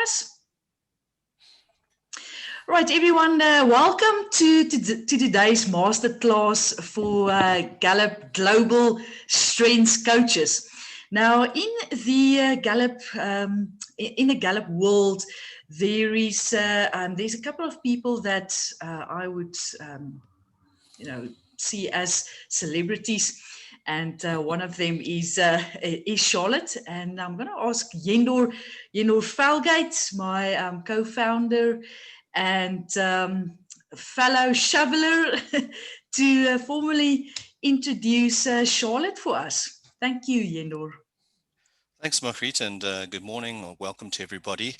us? Right, everyone, welcome to today's masterclass for Gallup Global Strengths Coaches. Now, in the Gallup world, there's a couple of people that I would see as celebrities, and one of them is Charlotte. And I'm going to ask Yendor Falgate, my co-founder and fellow shoveler, to formally introduce Charlotte for us. Thank you, Yendor. Thanks, Margriet, and good morning or welcome to everybody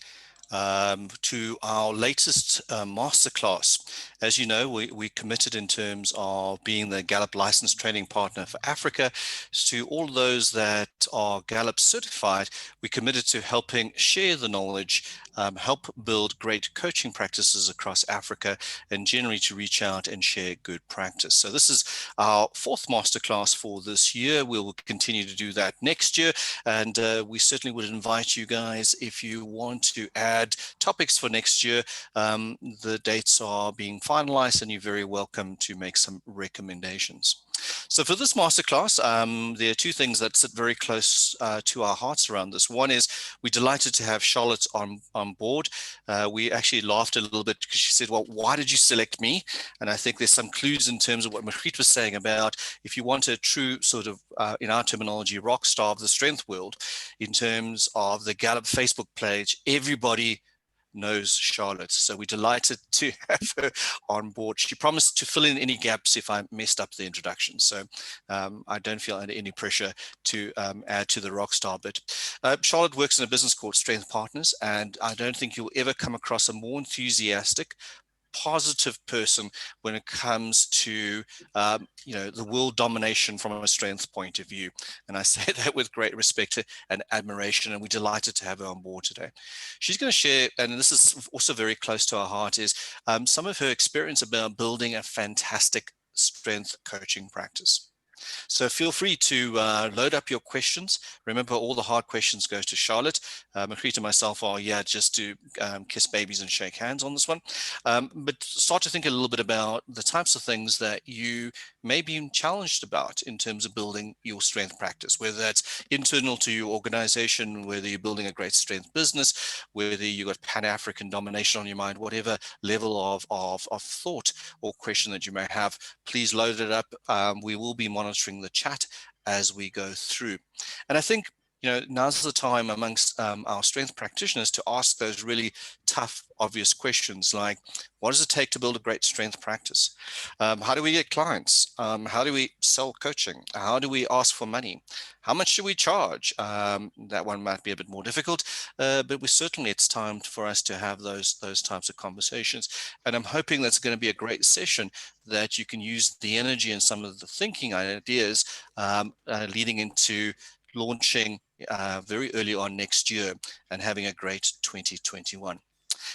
to our latest masterclass. As you know, we committed in terms of being the Gallup licensed training partner for Africa. To all those that are Gallup certified, we committed to helping share the knowledge, help build great coaching practices across Africa, and generally to reach out and share good practice. So this is our fourth masterclass for this year. We will continue to do that next year, and we certainly would invite you guys, if you want to add topics for next year. The dates are being finalized, and you're very welcome to make some recommendations. So for this masterclass, there are two things that sit very close to our hearts around this. One is we're delighted to have Charlotte on board. We actually laughed a little bit because she said, well, why did you select me? And I think there's some clues in terms of what Margriet was saying about if you want a true sort of, in our terminology, rock star of the strength world, in terms of the Gallup Facebook page, everybody knows Charlotte. So we're delighted to have her on board. She promised to fill in any gaps if I messed up the introduction. So I don't feel under any pressure to add to the rock star bit. Charlotte works in a business called Strength Partners, and I don't think you'll ever come across a more enthusiastic, positive person when it comes to the world domination from a strength point of view. And I say that with great respect and admiration, and we're delighted to have her on board today. She's going to share, and this is also very close to our heart, is some of her experience about building a fantastic strength coaching practice. So feel free to load up your questions. Remember, all the hard questions go to Charlotte. Margriet and myself are here just to kiss babies and shake hands on this one. But start to think a little bit about the types of things that you may be challenged about in terms of building your strength practice, whether that's internal to your organization, whether you're building a great strength business, whether you've got Pan-African domination on your mind, whatever level of thought or question that you may have, please load it up. We will be monitoring the chat as we go through. And I think, now's the time amongst our strength practitioners to ask those really tough, obvious questions like, what does it take to build a great strength practice? How do we get clients? How do we sell coaching? How do we ask for money? How much should we charge? That one might be a bit more difficult, but it's time for us to have those types of conversations. And I'm hoping that's going to be a great session that you can use the energy and some of the thinking ideas leading into launching very early on next year and having a great 2021.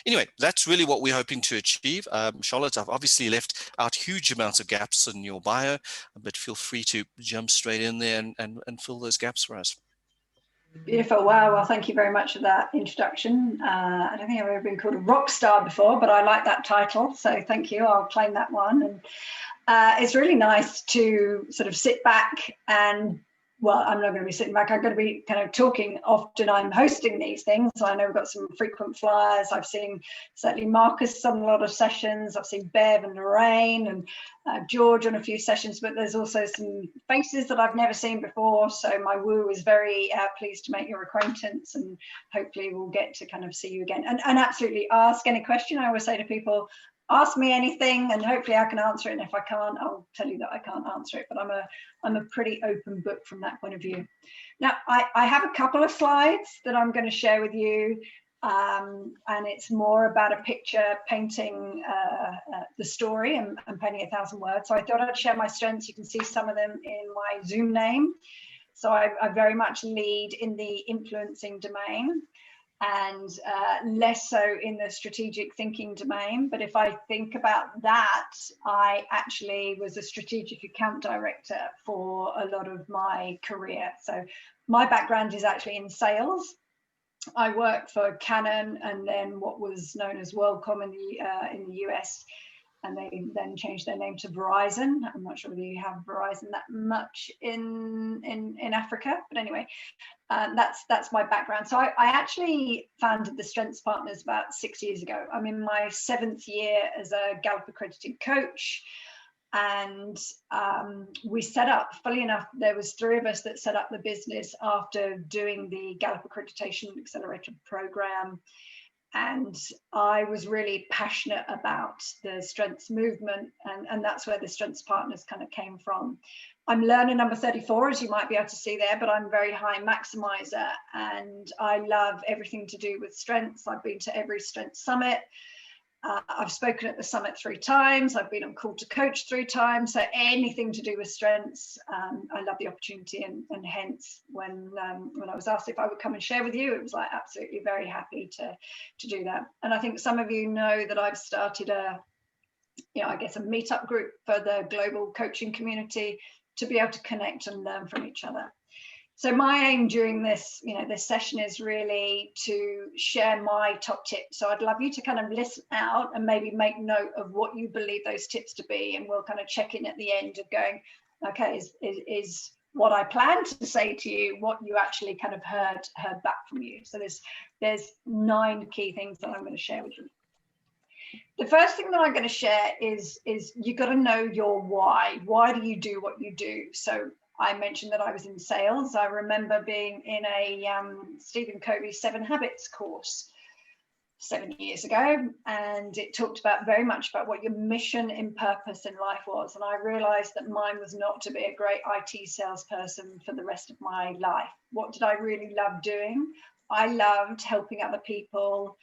Anyway, that's really what we're hoping to achieve. Charlotte, I've obviously left out huge amounts of gaps in your bio, but feel free to jump straight in there and fill those gaps for us. Beautiful. Wow. Well, thank you very much for that introduction. I don't think I've ever been called a rock star before, but I like that title. So thank you. I'll claim that one. And it's really nice to sort of sit back and, well, I'm not going to be sitting back. I'm going to be kind of talking. Often I'm hosting these things. So I know we've got some frequent flyers. I've seen certainly Marcus on a lot of sessions. I've seen Bev and Lorraine and George on a few sessions, but there's also some faces that I've never seen before. So my woo is very pleased to make your acquaintance, and hopefully we'll get to kind of see you again. And absolutely ask any question. I always say to people, ask me anything and hopefully I can answer it. And if I can't, I'll tell you that I can't answer it, but I'm a pretty open book from that point of view. Now, I have a couple of slides that I'm going to share with you, and it's more about a picture painting the story and painting 1,000 words. So I thought I'd share my strengths. You can see some of them in my Zoom name. So I very much lead in the influencing domain, and less so in the strategic thinking domain. But if I think about that, I actually was a strategic account director for a lot of my career. So my background is actually in sales. I worked for Canon and then what was known as WorldCom in the US, and they then changed their name to Verizon. I'm not sure whether you have Verizon that much in Africa, but anyway, that's my background. So I actually founded the Strengths Partners about 6 years ago. I'm in my 7th year as a Gallup accredited coach. And we set up, fully enough, there was 3 of us that set up the business after doing the Gallup Accreditation Accelerator program. And I was really passionate about the strengths movement, and that's where the Strengths Partners kind of came from. I'm learner number 34, as you might be able to see there, but I'm very high maximizer, and I love everything to do with strengths. I've been to every strengths summit. I've spoken at the summit 3 times. I've been on Call to Coach 3 times. So anything to do with strengths, I love the opportunity, and hence when I was asked if I would come and share with you, it was like absolutely very happy to do that. And I think some of you know that I've started a meetup group for the global coaching community to be able to connect and learn from each other. So my aim during this, this session is really to share my top tips. So I'd love you to kind of listen out and maybe make note of what you believe those tips to be. And we'll kind of check in at the end of going, okay, is what I planned to say to you what you actually kind of heard back from you. So there's 9 key things that I'm going to share with you. The first thing that I'm going to share is you've got to know your why. Why do you do what you do? So I mentioned that I was in sales. I remember being in a Stephen Covey 7 Habits course 7 years ago, and it talked very much about what your mission and purpose in life was. And I realized that mine was not to be a great IT salesperson for the rest of my life. What did I really love doing? I loved helping other people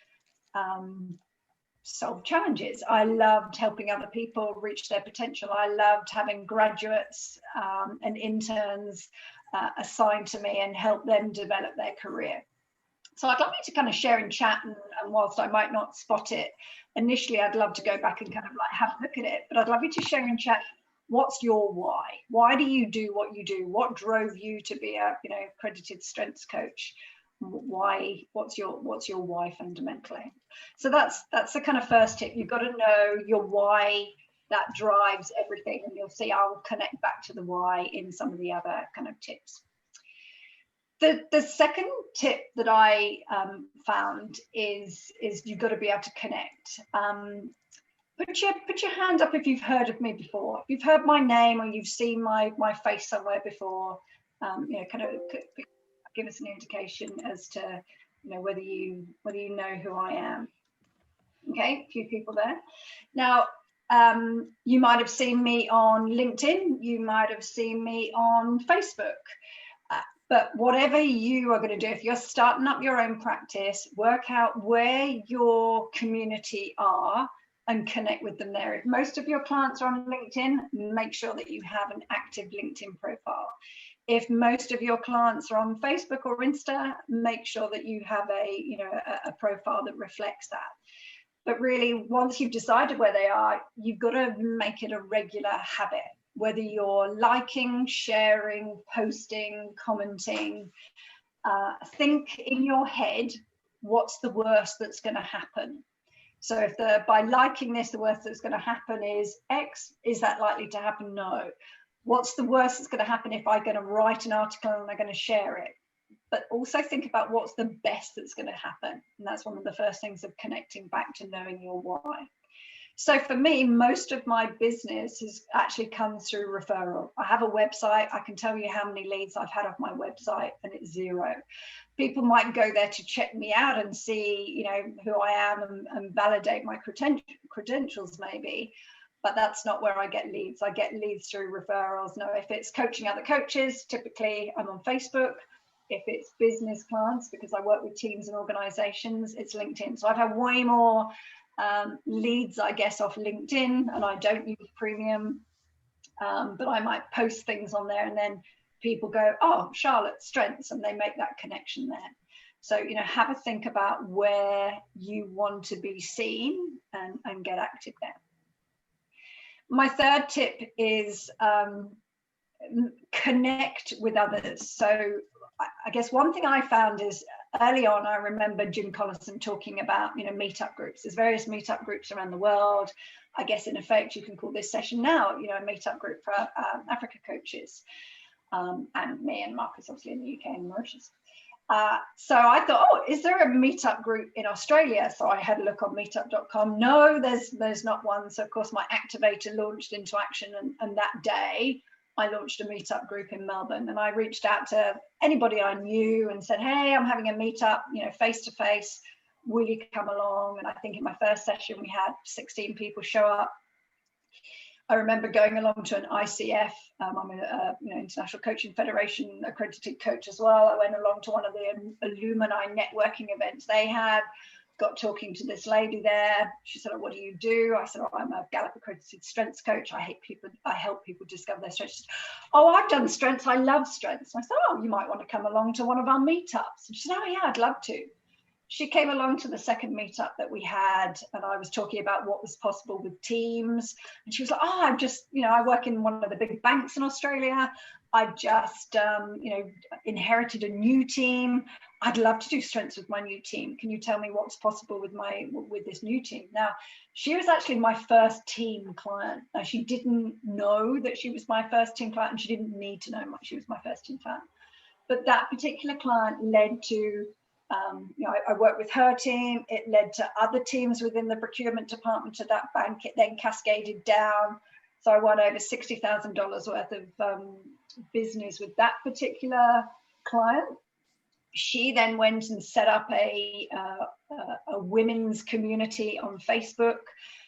solve challenges. I loved helping other people reach their potential. I loved having graduates and interns assigned to me and help them develop their career. So I'd love you to kind of share in chat, and whilst I might not spot it initially, I'd love to go back and kind of like have a look at it, but I'd love you to share in chat, what's your why? Why do you do what you do? What drove you to be a accredited strengths coach? Why? What's your why fundamentally? So that's the kind of first tip. You've got to know your why. That drives everything, and you'll see I'll connect back to the why in some of the other kind of tips. The second tip that I found is you've got to be able to connect. Put your hand up if you've heard of me before. If you've heard my name or you've seen my face somewhere before, kind of give us an indication as to whether you know who I am. Okay, a few people there. Now, you might have seen me on LinkedIn. You might have seen me on Facebook. But whatever you are going to do, if you're starting up your own practice, work out where your community are and connect with them there. If most of your clients are on LinkedIn, make sure that you have an active LinkedIn profile. If most of your clients are on Facebook or Insta, make sure that you have a profile that reflects that. But really, once you've decided where they are, you've got to make it a regular habit. Whether you're liking, sharing, posting, commenting, think in your head, what's the worst that's going to happen? So if by liking this, the worst that's going to happen is X, is that likely to happen? No. What's the worst that's going to happen if I'm going to write an article and I'm going to share it? But also think about what's the best that's going to happen. And that's one of the first things of connecting back to knowing your why. So for me, most of my business has actually come through referral. I have a website. I can tell you how many leads I've had off my website, and it's 0. People might go there to check me out and see, who I am and validate my credentials maybe, but that's not where I get leads. I get leads through referrals. Now, if it's coaching other coaches, typically I'm on Facebook. If it's business clients, because I work with teams and organizations, it's LinkedIn. So I've had way more leads, I guess, off LinkedIn, and I don't use premium, but I might post things on there and then people go, oh, Charlotte, strengths, and they make that connection there. So, have a think about where you want to be seen and get active there. My third tip is connect with others. So I guess one thing I found is early on, I remember Jim Collison talking about, meetup groups. There's various meetup groups around the world. I guess in effect, you can call this session now, a meetup group for Africa coaches, and me and Marcus, obviously in the UK and Mauritius. So I thought, is there a meetup group in Australia? So I had a look on meetup.com. No, there's not one. So of course my activator launched into action, and that day I launched a meetup group in Melbourne, and I reached out to anybody I knew and said, hey, I'm having a meetup, face to face, will you come along? And I think in my first session we had 16 people show up. I remember going along to an ICF. I'm an International Coaching Federation accredited coach as well. I went along to one of the alumni networking events they had, got talking to this lady there. She said, what do you do? I said, I'm a Gallup accredited strengths coach. I help people discover their strengths. She said, I've done strengths. I love strengths. And I said, you might want to come along to one of our meetups. And she said, yeah, I'd love to. She came along to the second meetup that we had, and I was talking about what was possible with teams. And she was like, I'm just, I work in one of the big banks in Australia. I just, inherited a new team. I'd love to do strengths with my new team. Can you tell me what's possible with this new team? Now, she was actually my first team client. Now, she didn't know that she was my first team client, and she didn't need to know she was my first team client. But that particular client led to, I worked with her team. It led to other teams within the procurement department of that bank. It then cascaded down. So I won over $60,000 worth of business with that particular client. She then went and set up a women's community on Facebook.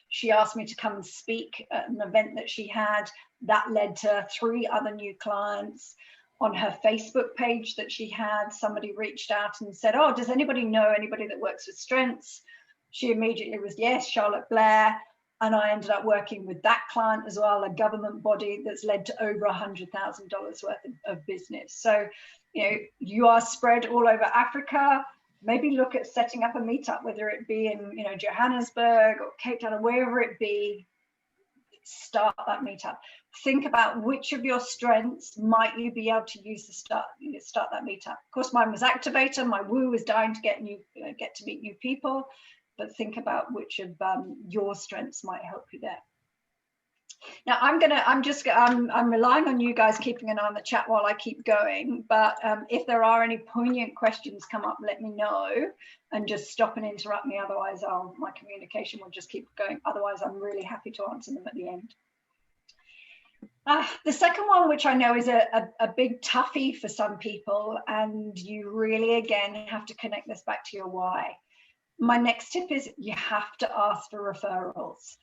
She asked me to come and speak at an event that she had. That led to 3 other new clients. On her Facebook page that she had, somebody reached out and said, does anybody know anybody that works with strengths? She immediately was, yes, Charlotte Blair. And I ended up working with that client as well, a government body that's led to over $100,000 worth of business. So, you are spread all over Africa. Maybe look at setting up a meetup, whether it be in, Johannesburg or Cape Town or wherever it be. Start that meetup. Think about which of your strengths might you be able to use to start that meetup. Of course, mine was activator. My woo was dying to get to meet new people, but think about which of your strengths might help you there. Now, I'm relying on you guys keeping an eye on the chat while I keep going. But if there are any poignant questions come up, let me know and just stop and interrupt me. Otherwise, my communication will just keep going. Otherwise, I'm really happy to answer them at the end. The second one, which I know is a big toughie for some people, and you really, again, have to connect this back to your why. My next tip is you have to ask for referrals.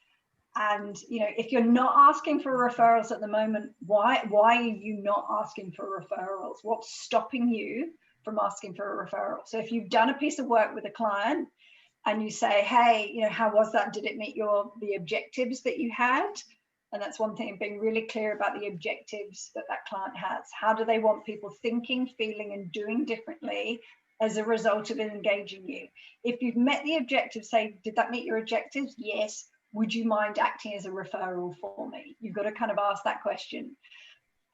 And, if you're not asking for referrals at the moment, why are you not asking for referrals? What's stopping you from asking for a referral? So if you've done a piece of work with a client and you say, hey, how was that? Did it meet the objectives that you had? And that's one thing, being really clear about the objectives that client has. How do they want people thinking, feeling, and doing differently as a result of engaging you? If you've met the objectives, say, did that meet your objectives? Yes. Would you mind acting as a referral for me? You've got to kind of ask that question.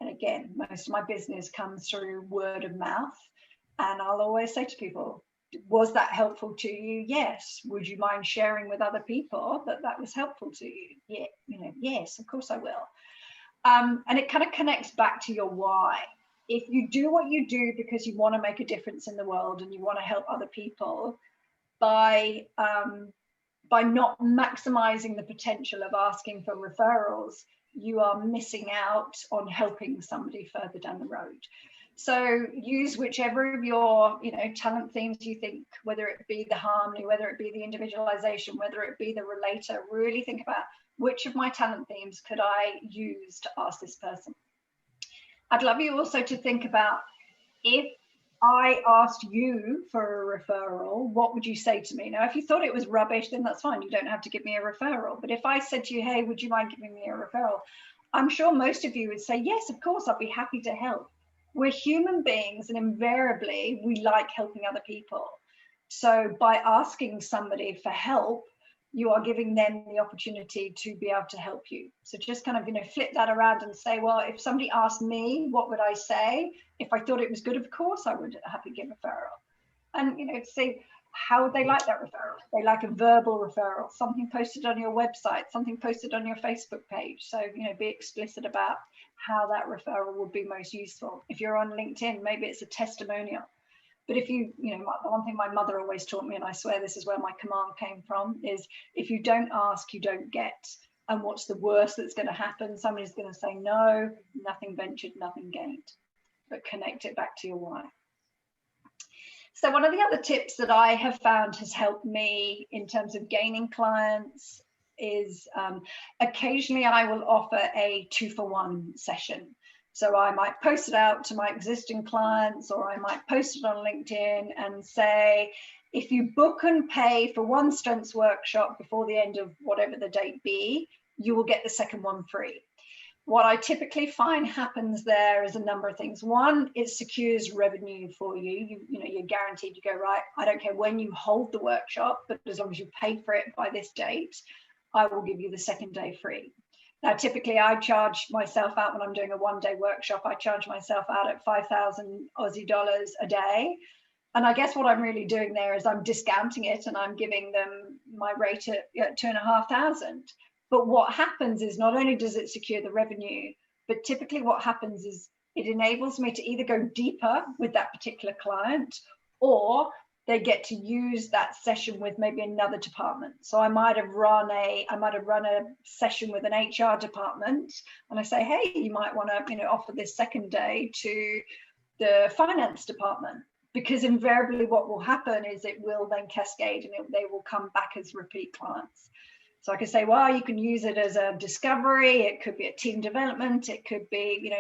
And again, most of my business comes through word of mouth. And I'll always say to people, was that helpful to you? Yes. Would you mind sharing with other people that was helpful to you? Yeah, yes, of course I will. And it kind of connects back to your why. If you do what you do because you want to make a difference in the world and you want to help other people, by not maximizing the potential of asking for referrals, you are missing out on helping somebody further down the road. So use whichever of your, talent themes you think, whether it be the harmony, whether it be the individualization, whether it be the relator, really think about which of my talent themes could I use to ask this person. I'd love you also to think about, if I asked you for a referral, what would you say to me? Now, if you thought it was rubbish, then that's fine. You don't have to give me a referral. But if I said to you, hey, would you mind giving me a referral? I'm sure most of you would say, yes, of course, I'd be happy to help. We're human beings, and invariably we like helping other people. So by asking somebody for help, you are giving them the opportunity to be able to help you. So just kind of, flip that around and say, well, if somebody asked me, what would I say? If I thought it was good, of course, I would happily give a referral. and to see how they like that referral. They like a verbal referral, something posted on your website, something posted on your Facebook page. So be explicit about how that referral would be most useful. If you're on LinkedIn, maybe it's a testimonial. But if the one thing my mother always taught me, and I swear this is where my command came from, is if you don't ask, you don't get. And what's the worst that's going to happen? Somebody's going to say no, nothing ventured, nothing gained. But connect it back to your why. So one of the other tips that I have found has helped me in terms of gaining clients is occasionally I will offer a 2-for-1 session. So I might post it out to my existing clients, or I might post it on LinkedIn and say, if you book and pay for one strengths workshop before the end of whatever the date be, you will get the second one free. What I typically find happens there is a number of things. One, it secures revenue for you. You're guaranteed to go, right, I don't care when you hold the workshop, but as long as you pay for it by this date, I will give you the second day free. Now, typically I charge myself out when I'm doing a one-day workshop. I charge myself out at 5,000 Aussie dollars a day. And I guess what I'm really doing there is I'm discounting it and I'm giving them my rate at 2,500. But what happens is not only does it secure the revenue, but typically what happens is it enables me to either go deeper with that particular client, or they get to use that session with maybe another department. So I might have run a session with an HR department, and I say, hey, you might want to offer this second day to the finance department, because invariably what will happen is it will then cascade and they will come back as repeat clients. So I could say, well, you can use it as a discovery. It could be a team development. It could be,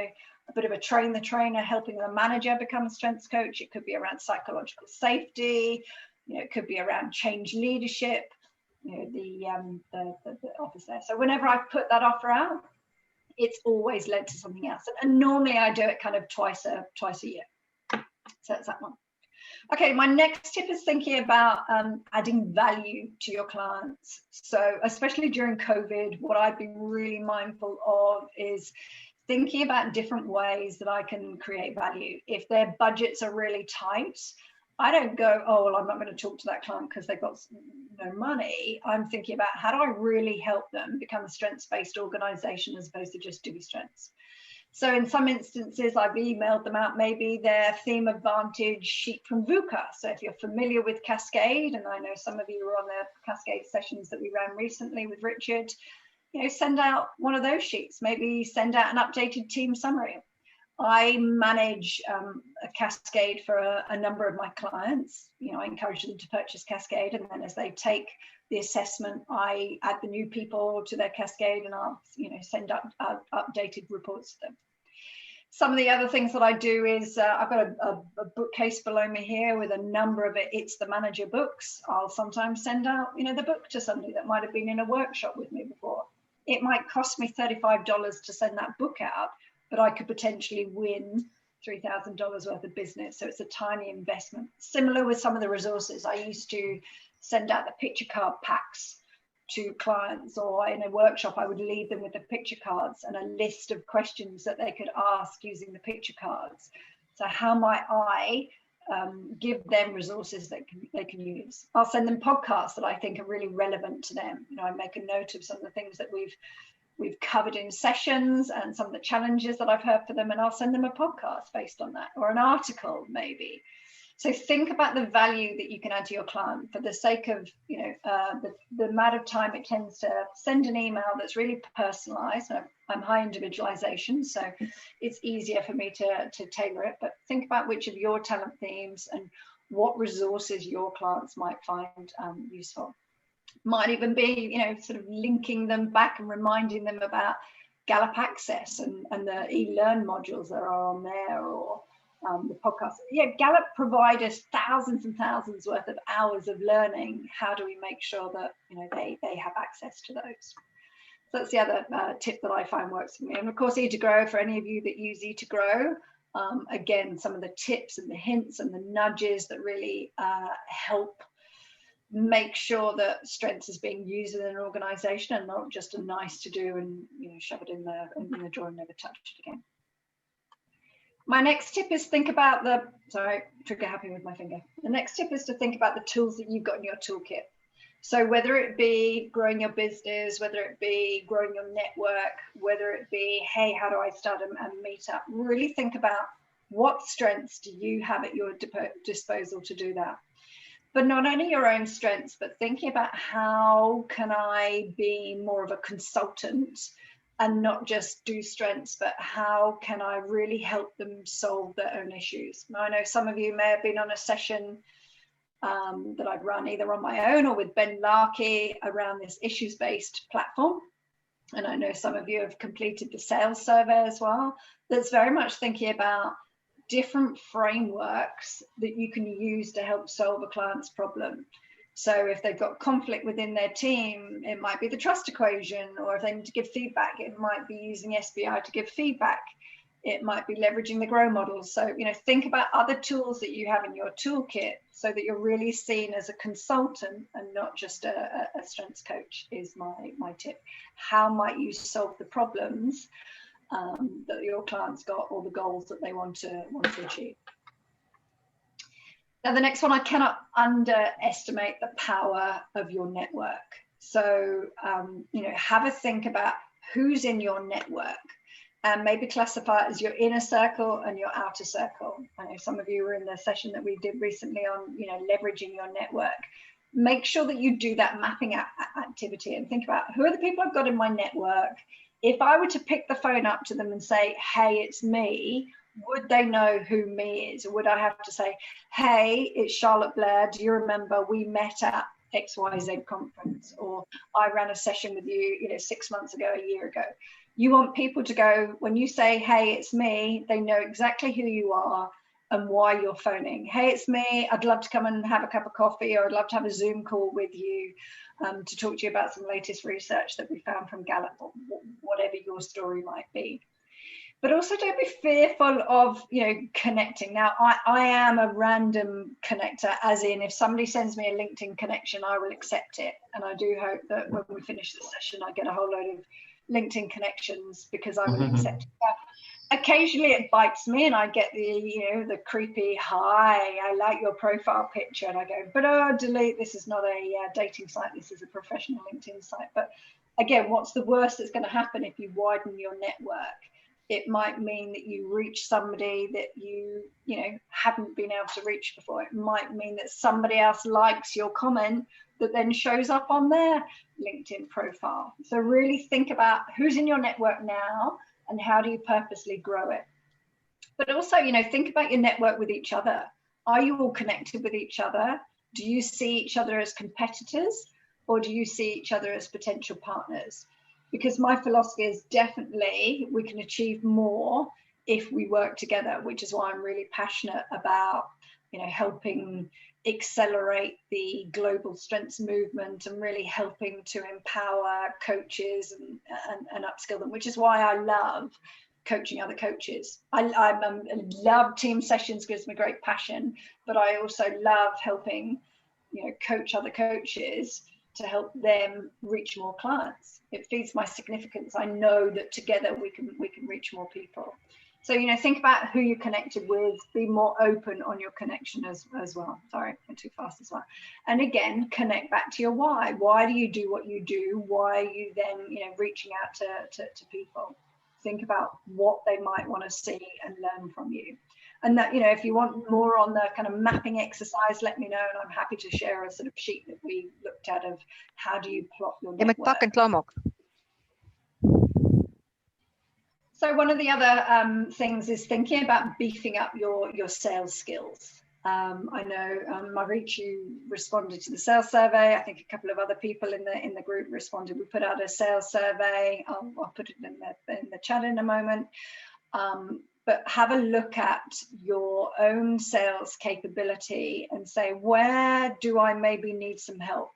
a bit of a train the trainer, helping the manager become a strengths coach. It could be around psychological safety. It could be around change leadership, the office there. So whenever I put that offer out, it's always led to something else. And normally I do it kind of twice a year. So that's that one. Okay, my next tip is thinking about adding value to your clients. So especially during COVID, what I've been really mindful of is thinking about different ways that I can create value. If their budgets are really tight, I don't go, oh, well, I'm not going to talk to that client because they've got no money. I'm thinking about how do I really help them become a strengths-based organization as opposed to just do strengths. So in some instances, I've emailed them out maybe their theme advantage sheet from VUCA. So if you're familiar with Cascade, and I know some of you were on the Cascade sessions that we ran recently with Richard, send out one of those sheets, maybe send out an updated team summary. I manage a Cascade for a number of my clients. I encourage them to purchase Cascade, and then as they take the assessment, I add the new people to their Cascade, and I'll send up updated reports to them. Some of the other things that I do is I've got a bookcase below me here with a number of It's the Manager books. I'll sometimes send out the book to somebody that might have been in a workshop with me before. It might cost me $35 to send that book out, but I could potentially win $3,000 worth of business. So it's a tiny investment. Similar with some of the resources. I used to send out the picture card packs to clients, or in a workshop, I would leave them with the picture cards and a list of questions that they could ask using the picture cards. So how might I give them resources that they can use? I'll send them podcasts that I think are really relevant to them. I make a note of some of the things that we've covered in sessions and some of the challenges that I've heard for them, and I'll send them a podcast based on that, or an article maybe. So think about the value that you can add to your client for the sake of, the amount of time it tends to send an email that's really personalized. I'm high individualization, so it's easier for me to tailor it, but think about which of your talent themes and what resources your clients might find useful. Might even be, sort of linking them back and reminding them about Gallup Access and the e-learn modules that are on there, or the podcast. Yeah, Gallup provide us thousands and thousands worth of hours of learning. How do we make sure that they have access to those? So that's the other tip that I find works for me. And of course, E2Grow, for any of you that use E2Grow, again, some of the tips and the hints and the nudges that really help make sure that strengths is being used in an organization and not just a nice to do and shove it in the drawer and never touch it again. My next tip is think about the, sorry, trigger happy with my finger. The next tip is to think about the tools that you've got in your toolkit. So whether it be growing your business, whether it be growing your network, whether it be, hey, how do I start a meetup? Really think about what strengths do you have at your disposal to do that. But not only your own strengths, but thinking about how can I be more of a consultant and not just do strengths, but how can I really help them solve their own issues? Now, I know some of you may have been on a session that I've run either on my own or with Ben Larkey around this issues-based platform. And I know some of you have completed the sales survey as well. That's very much thinking about different frameworks that you can use to help solve a client's problem. So if they've got conflict within their team, it might be the trust equation, or if they need to give feedback, it might be using SBI to give feedback. It might be leveraging the GROW model. So, think about other tools that you have in your toolkit so that you're really seen as a consultant and not just a strengths coach is my tip. How might you solve the problems that your clients got or the goals that they want to achieve? Now, the next one, I cannot underestimate the power of your network. So, have a think about who's in your network and maybe classify it as your inner circle and your outer circle. I know some of you were in the session that we did recently on, leveraging your network. Make sure that you do that mapping activity and think about who are the people I've got in my network. If I were to pick the phone up to them and say, hey, it's me, would they know who me is? Or would I have to say, hey, it's Charlotte Blair. Do you remember we met at XYZ conference? Or I ran a session with you, 6 months ago, a year ago. You want people to go, when you say, hey, it's me, they know exactly who you are and why you're phoning. Hey, it's me. I'd love to come and have a cup of coffee, or I'd love to have a Zoom call with you to talk to you about some latest research that we found from Gallup, or whatever your story might be. But also don't be fearful of, connecting. Now, I am a random connector, as in if somebody sends me a LinkedIn connection, I will accept it. And I do hope that when we finish the session, I get a whole load of LinkedIn connections because I will accept it. But occasionally it bites me and I get the creepy, hi, I like your profile picture. And I go, but delete, this is not a dating site. This is a professional LinkedIn site. But again, what's the worst that's going to happen if you widen your network? It might mean that you reach somebody that you haven't been able to reach before. It might mean that somebody else likes your comment that then shows up on their LinkedIn profile. So really think about who's in your network now and how do you purposely grow it. But also, think about your network with each other. Are you all connected with each other? Do you see each other as competitors, or do you see each other as potential partners? Because my philosophy is definitely we can achieve more if we work together, which is why I'm really passionate about, helping accelerate the global strengths movement and really helping to empower coaches and upskill them, which is why I love coaching other coaches. I love team sessions, gives me great passion, but I also love helping, coach other coaches to help them reach more clients. It feeds my significance. I know that together we can reach more people. So, think about who you're connected with, be more open on your connection as well. Sorry, I went too fast as well. And again, connect back to your why. Why do you do what you do? Why are you then, reaching out to people? Think about what they might want to see and learn from you. And that, if you want more on the kind of mapping exercise, let me know, and I'm happy to share a sort of sheet that we looked at of how do you plot your network. So one of the other things is thinking about beefing up your sales skills. I know Marguerite, you responded to the sales survey. I think a couple of other people in the group responded. We put out a sales survey. I'll put it in the chat in a moment. But have a look at your own sales capability and say, where do I maybe need some help?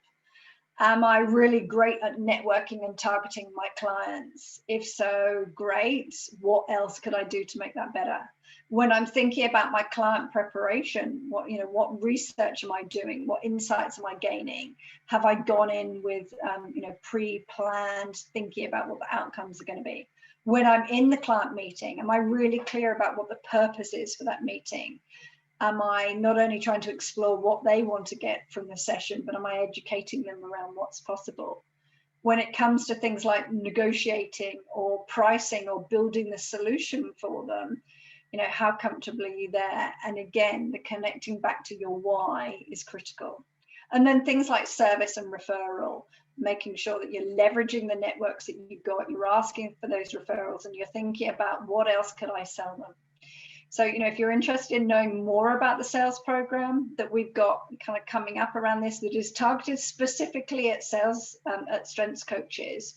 Am I really great at networking and targeting my clients? If so, great. What else could I do to make that better? When I'm thinking about my client preparation, what research am I doing? What insights am I gaining? Have I gone in with pre-planned thinking about what the outcomes are going to be? When I'm in the client meeting, am I really clear about what the purpose is for that meeting? Am I not only trying to explore what they want to get from the session, but am I educating them around what's possible? When it comes to things like negotiating or pricing or building the solution for them, how comfortable are you there? And again, the connecting back to your why is critical. And then things like service and referral, making sure that you're leveraging the networks that you've got, you're asking for those referrals, and you're thinking about what else could I sell them? So, if you're interested in knowing more about the sales program that we've got kind of coming up around this, that is targeted specifically at sales, at strengths coaches,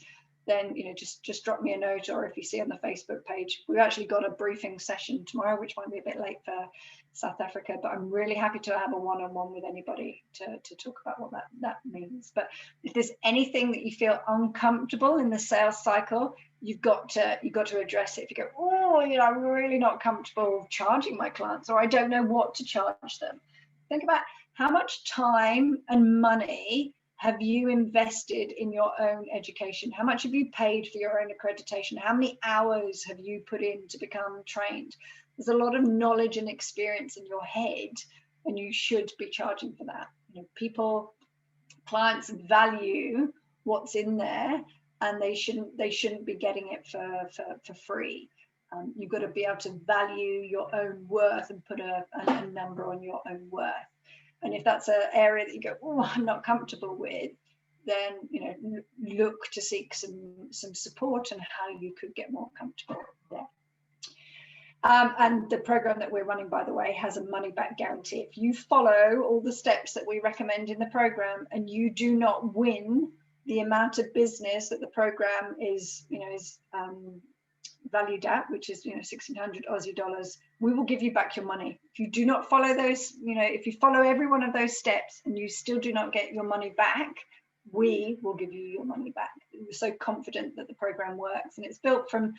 then, just drop me a note, or if you see on the Facebook page, we've actually got a briefing session tomorrow, which might be a bit late for South Africa, but I'm really happy to have a one-on-one with anybody to talk about what that means. But if there's anything that you feel uncomfortable in the sales cycle, you've got to address it. If you go, I'm really not comfortable charging my clients, or I don't know what to charge them, think about how much time and money have you invested in your own education? How much have you paid for your own accreditation? How many hours have you put in to become trained? There's a lot of knowledge and experience in your head, and you should be charging for that. Clients value what's in there, and they shouldn't be getting it for free. You've got to be able to value your own worth and put a number on your own worth. And if that's an area that you go, I'm not comfortable with, then look to seek some support and how you could get more comfortable there. And the program that we're running, by the way, has a money back guarantee. If you follow all the steps that we recommend in the program and you do not win the amount of business that the program is valued at, which is 1,600 Aussie dollars, we will give you back your money. If you do not follow those, if you follow every one of those steps and you still do not get your money back, we will give you your money back. We're so confident that the program works, and it's built from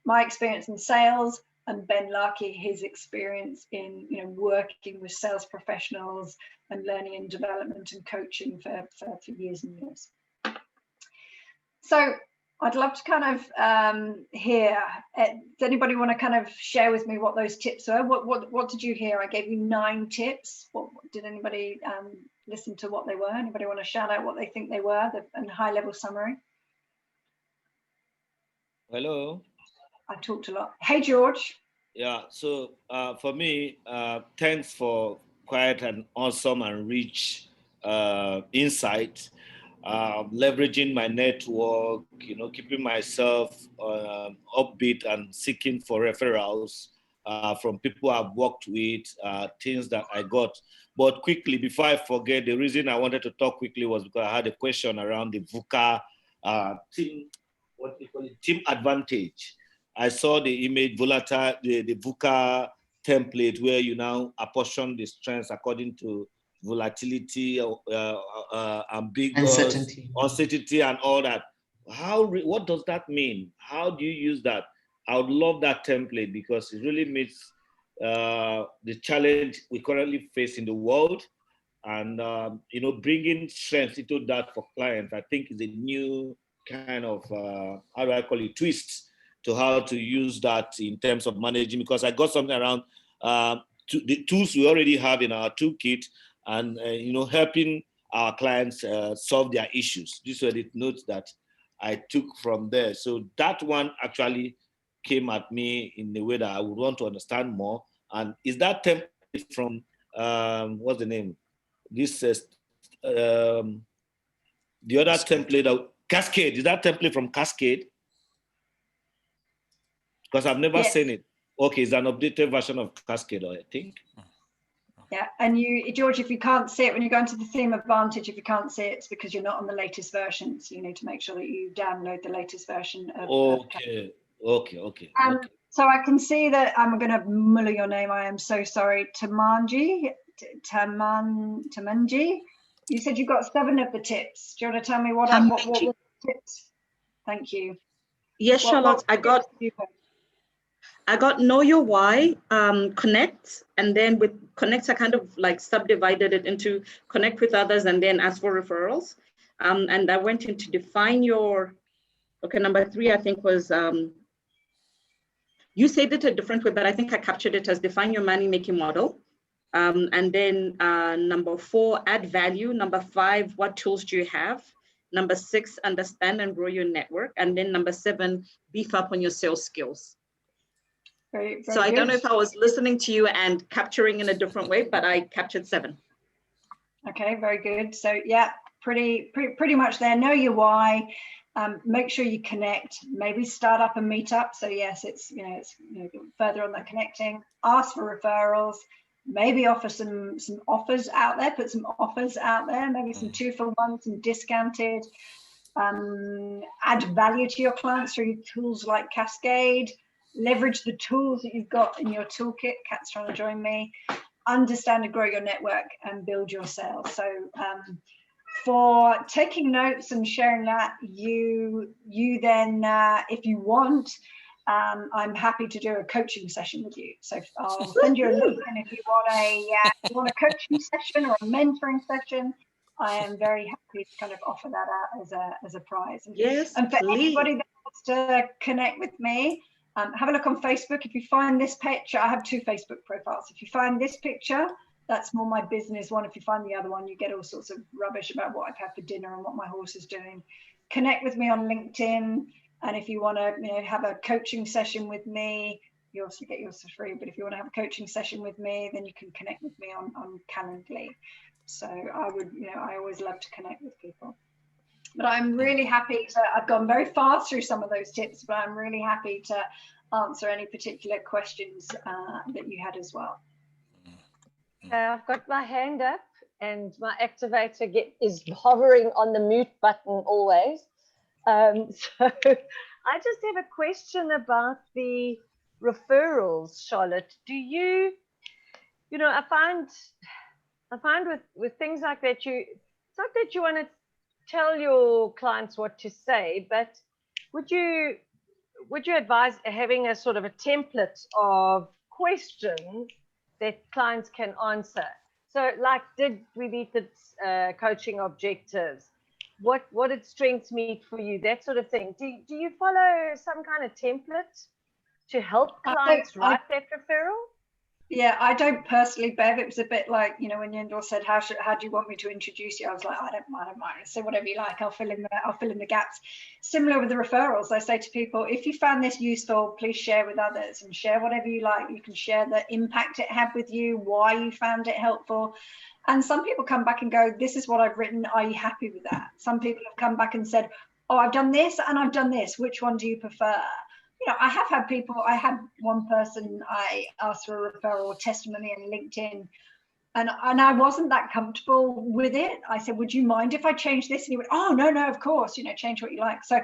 my experience in sales and Ben Larkey, his experience in working with sales professionals and learning and development and coaching for years and years. So I'd love to kind of hear, does anybody want to kind of share with me what those tips were? What did you hear? I gave you 9 tips. Did anybody listen to what they were? Anybody want to shout out what they think they were, and high-level summary? Hello. I talked a lot. Hey, George. Yeah, so for me, thanks for quite an awesome and rich insight. Leveraging my network, keeping myself upbeat and seeking for referrals from people I've worked with, things that I got. But quickly, before I forget, the reason I wanted to talk quickly was because I had a question around the VUCA team advantage. I saw the image, volatile, the VUCA template, where you now apportion the strengths according to volatility, ambiguous, uncertainty, and all that. What does that mean? How do you use that? I would love that template, because it really meets the challenge we currently face in the world, and bringing strength into that for clients, I think, is a new kind of how do I call it, twist to how to use that in terms of managing, because I got something around the tools we already have in our toolkit, and helping our clients solve their issues. These were the notes that I took from there. So that one actually came at me in a way that I would want to understand more. And is that template from what's the name? This the other template of Cascade. Is that template from Cascade? Because I've never seen it. Okay, it's an updated version of Cascade, I think. Yeah, and you, George, if you can't see it, when you go into the theme advantage, if you can't see it, it's because you're not on the latest version. So you need to make sure that you download the latest version of Okay. So I can see that I'm going to muller your name. I am so sorry. Tamanji. You said you got 7 of the tips. Do you want to tell me what were the tips? Thank you. Yes, Charlotte, I got know your why, connect, and then with connect, I kind of like subdivided it into connect with others and then ask for referrals. And I went into define your, okay, number 3, I think was, you said it a different way, but I think I captured it as define your money making model. And then number 4, add value. Number 5, what tools do you have? Number 6, understand and grow your network. And then number 7, beef up on your sales skills. Very so I good. don't know if I was listening to you and capturing in a different way, but I captured 7. Okay, very good. So yeah, pretty much there. Know your why. Make sure you connect. Maybe start up a meetup. So yes, it's further on that connecting. Ask for referrals. Maybe offer some offers out there. Put some offers out there. Maybe some 2-for-1, some discounted. Add value to your clients through tools like Cascade. Leverage the tools that you've got in your toolkit. Kat's trying to join me. Understand and grow your network and build your sales. So for taking notes and sharing that, you then, if you want, I'm happy to do a coaching session with you. So I'll send you a link, and if you want a coaching session or a mentoring session, I am very happy to kind of offer that out as a prize. Yes, and for please. anybody that wants to connect with me, have a look on Facebook. If you find this picture, I have 2 Facebook profiles. If you find this picture, that's more my business one. If you find the other one, you get all sorts of rubbish about what I've had for dinner and what my horse is doing. Connect with me on LinkedIn. And if you want to have a coaching session with me, you also get yours for free. But if you want to have a coaching session with me, then you can connect with me on Calendly. So I always love to connect with people. But I'm really happy I've gone very fast through some of those tips, but I'm really happy to answer any particular questions that you had as well. I've got my hand up and my activator is hovering on the mute button always. So I just have a question about the referrals, Charlotte. Do you, I find with things like that, it's not that you want to tell your clients what to say, but would you advise having a sort of a template of questions that clients can answer? So like, did we meet the coaching objectives? What did strengths meet for you? That sort of thing. Do you follow some kind of template to help clients write that referral? Yeah, I don't personally, Bev. It was a bit like, when Yendor said, how do you want me to introduce you? I was like, I don't mind. Say whatever you like. I'll fill in the gaps. Similar with the referrals, I say to people, if you found this useful, please share with others and share whatever you like. You can share the impact it had with you, why you found it helpful. And some people come back and go, this is what I've written. Are you happy with that? Some people have come back and said, oh, I've done this and I've done this. Which one do you prefer? I have had people, I had one person, I asked for a referral or testimony on LinkedIn, and I wasn't that comfortable with it. I said, would you mind if I change this? And he went, oh, no, of course, change what you like. So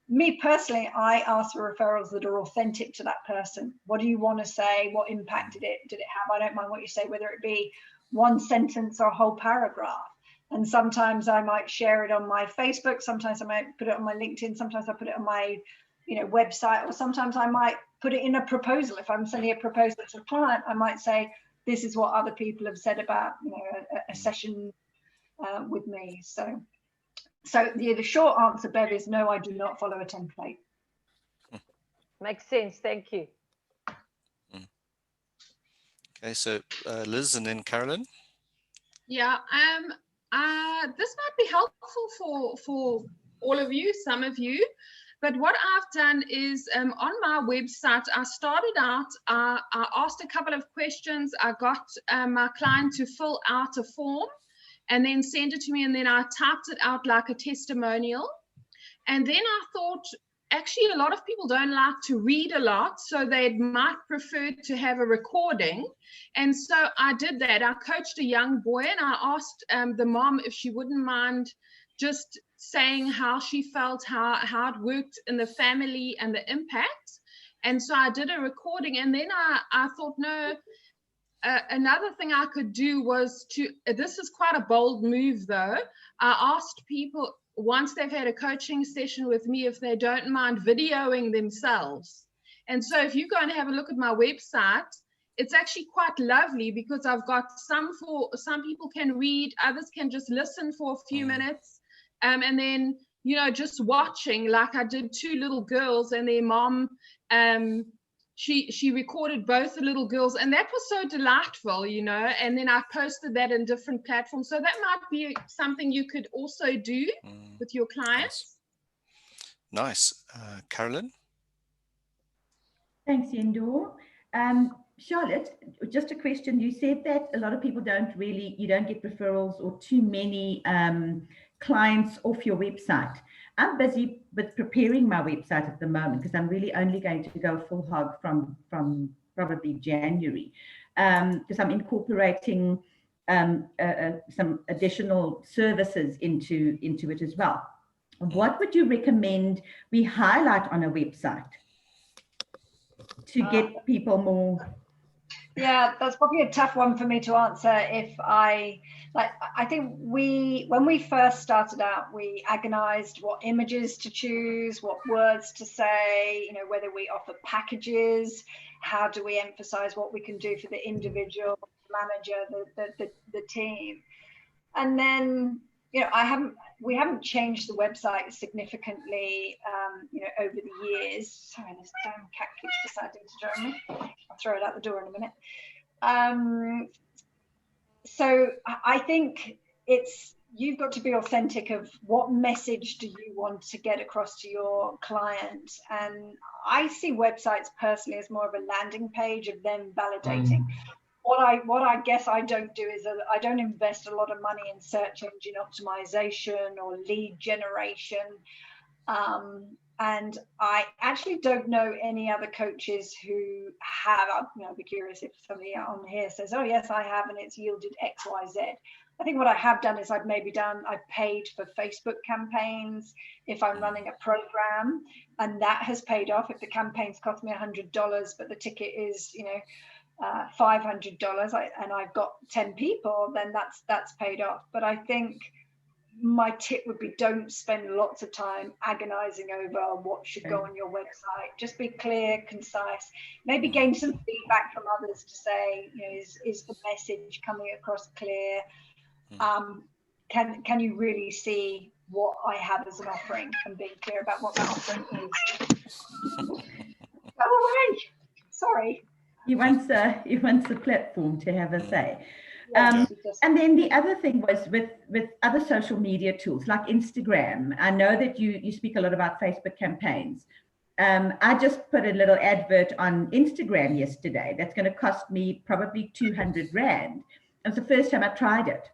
me personally, I ask for referrals that are authentic to that person. What do you want to say? What impact did it have? I don't mind what you say, whether it be one sentence or a whole paragraph. And sometimes I might share it on my Facebook. Sometimes I might put it on my LinkedIn. Sometimes I put it on my website, or sometimes I might put it in a proposal. If I'm sending a proposal to a client, I might say, this is what other people have said about a session with me. So the short answer, Bev, is no, I do not follow a template. Makes sense. Thank you. Okay, so Liz and then Carolyn. Yeah, this might be helpful for all of you, some of you. But what I've done is on my website, I started out, I asked a couple of questions. I got my client to fill out a form and then send it to me. And then I typed it out like a testimonial. And then I thought, actually, a lot of people don't like to read a lot, so they might prefer to have a recording. And so I did that. I coached a young boy and I asked the mom if she wouldn't mind just saying how she felt, how it worked in the family and the impact. And so I did a recording, and then I thought, no, another thing I could do was this is quite a bold move though. I asked people once they've had a coaching session with me if they don't mind videoing themselves. And so if you go and have a look at my website, it's actually quite lovely because I've got some people can read, others can just listen for a few minutes. And then, just watching, like I did 2 little girls and their mom, she recorded both the little girls, and that was so delightful, and then I posted that in different platforms. So that might be something you could also do with your clients. Nice. Carolyn? Thanks, Yendor. Charlotte, just a question. You said that a lot of people you don't get referrals or too many clients off your website. I'm busy with preparing my website at the moment because I'm really only going to go full hog from probably January, because I'm incorporating some additional services into it as well. What would you recommend we highlight on a website to get people more? Yeah, that's probably a tough one for me to answer. I think when we first started out, we agonized what images to choose, what words to say, whether we offer packages, how do we emphasize what we can do for the individual manager, the team. And then, we haven't changed the website significantly, over the years. Sorry, this damn cat keeps deciding to join me. I'll throw it out the door in a minute. So I think you've got to be authentic of what message do you want to get across to your client. And I see websites personally as more of a landing page of them validating. What I guess I don't do is I don't invest a lot of money in search engine optimization or lead generation. And I actually don't know any other coaches who have. I'd be curious if somebody on here says, oh yes, I have, and it's yielded X, Y, Z. I think what I have done is I've paid for Facebook campaigns if I'm running a program, and that has paid off. If the campaign's cost me $100, but the ticket is, $500, and I've got 10 people, then that's paid off. But I think my tip would be, don't spend lots of time agonizing over what should go on your website. Just be clear, concise, maybe gain some feedback from others to say, is the message coming across clear? Can you really see what I have as an offering, and being clear about what that offering is? Go away. Sorry. He wants a platform to have a say. And then the other thing was with other social media tools like Instagram. I know that you speak a lot about Facebook campaigns. I just put a little advert on Instagram yesterday. That's going to cost me probably 200 Rand. It was the first time I tried it.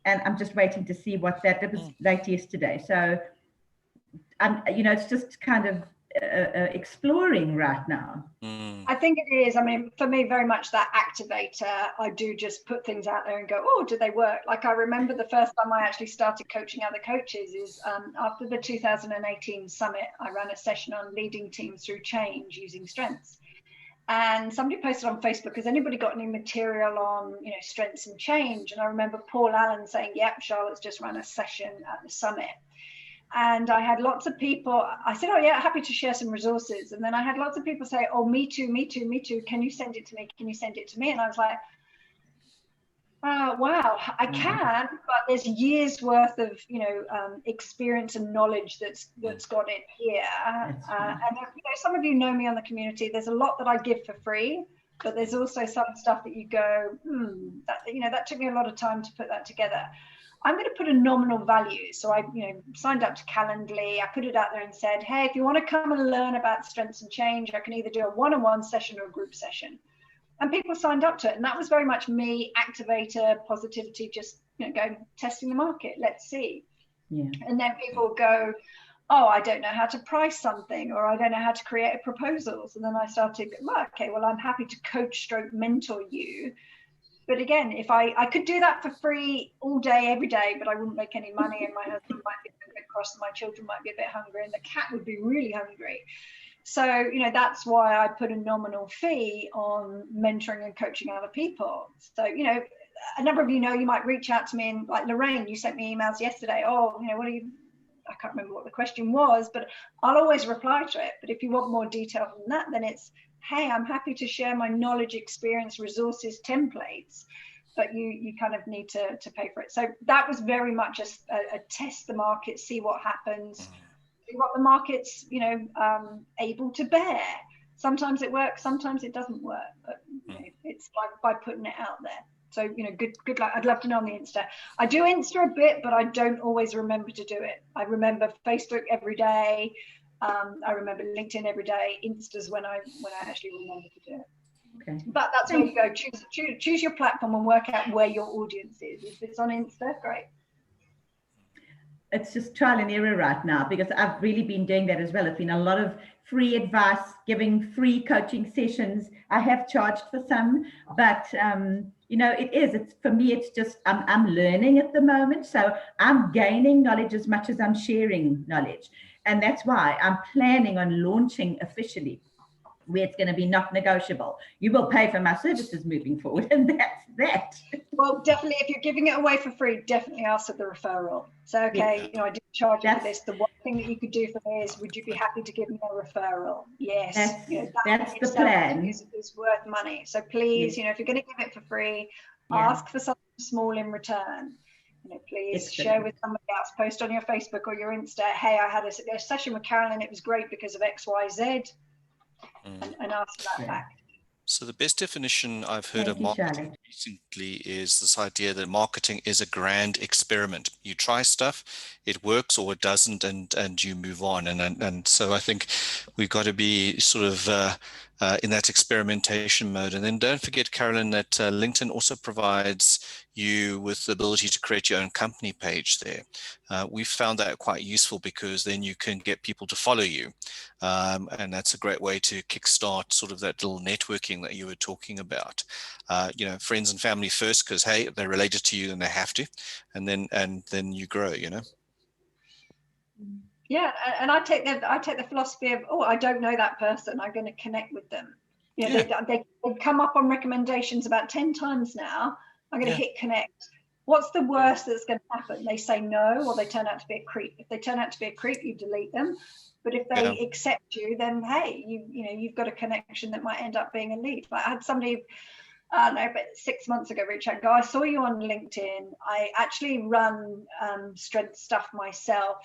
And I'm just waiting to see what that was late yesterday. So, it's just kind of exploring right now. I think it is. I mean, for me, very much that activator. I do just put things out there and go, oh, do they work? Like I remember the first time I actually started coaching other coaches is after the 2018 summit, I ran a session on leading teams through change using strengths. And somebody posted on Facebook, has anybody got any material on, strengths and change? And I remember Paul Allen saying, yep, Charlotte's just run a session at the summit. And I had lots of people, I said, oh yeah, happy to share some resources. And then I had lots of people say, oh, me too. Can you send it to me? Can you send it to me? And I was like, wow, I can, but there's years worth of, experience and knowledge that's got it here. And some of you know me on the community. There's a lot that I give for free, but there's also some stuff that you go, that took me a lot of time to put that together. I'm going to put a nominal value. So I, signed up to Calendly. I put it out there and said, hey, if you want to come and learn about strengths and change, I can either do a one-on-one session or a group session. And people signed up to it. And that was very much me, activator, positivity, just, going, testing the market. Let's see. Yeah. And then people go, oh, I don't know how to price something, or I don't know how to create a proposal. So then I started, I'm happy to coach / mentor you. But again, if I could do that for free all day, every day, but I wouldn't make any money, and my husband might be a bit cross, and my children might be a bit hungry, and the cat would be really hungry. So, you know, that's why I put a nominal fee on mentoring and coaching other people. So, you know, a number of you know, you might reach out to me, and like Lorraine, you sent me emails yesterday. Oh, you know, what are you, I can't remember what the question was, but I'll always reply to it. But if you want more detail than that, then it's, hey, I'm happy to share my knowledge, experience, resources, templates, but you kind of need to pay for it. So that was very much a test the market, see what happens, see what the market's, you know, able to bear. Sometimes it works, sometimes it doesn't work, but you know, it's by putting it out there. So, you know, good luck. I'd love to know on the Insta. I do Insta a bit, but I don't always remember to do it. I remember Facebook every day. I remember LinkedIn every day. Insta's when I actually remember to do it. Okay. But that's where you go. Choose your platform and work out where your audience is. If it's on Insta, great. It's just trial and error right now, because I've really been doing that as well. It's been a lot of free advice, giving free coaching sessions. I have charged for some, but you know, it's for me, it's just I'm learning at the moment, so I'm gaining knowledge as much as I'm sharing knowledge, and that's why I'm planning on launching officially, where it's going to be not negotiable. You will pay for my services moving forward, and that's that. Well, definitely, if you're giving it away for free, definitely ask for the referral. So, okay, you know, I did charge you for this. The one thing that you could do for me is, would you be happy to give me a referral? Yes. You know, that's the plan. Is worth money. So please, you know, if you're going to give it for free, ask for something small in return. You know, please share with somebody else, post on your Facebook or your Insta, hey, I had a session with Carolyn, it was great because of X, Y, Z, and ask that back. So the best definition I've heard of marketing recently is this idea that marketing is a grand experiment. You try stuff, it works or it doesn't, and you move on. And so I think we've got to be sort of in that experimentation mode. And then don't forget, Carolyn, that LinkedIn also provides you with the ability to create your own company page there. We found that quite useful, because then you can get people to follow you. And that's a great way to kickstart sort of that little networking that you were talking about. You know, friends and family first, because hey, they're related to you and they have to, and then you grow, you know. Yeah, and I take the philosophy of, oh, I don't know that person, I'm going to connect with them. You know, they come up on recommendations about 10 times now. I'm going to hit connect. What's the worst that's going to happen? They say no, or they turn out to be a creep. If they turn out to be a creep, you delete them. But if they accept you, then hey, you know, you've got a connection that might end up being a lead. Like I had somebody, I don't know, but 6 months ago, reach out, go, I saw you on LinkedIn. I actually run strength stuff myself,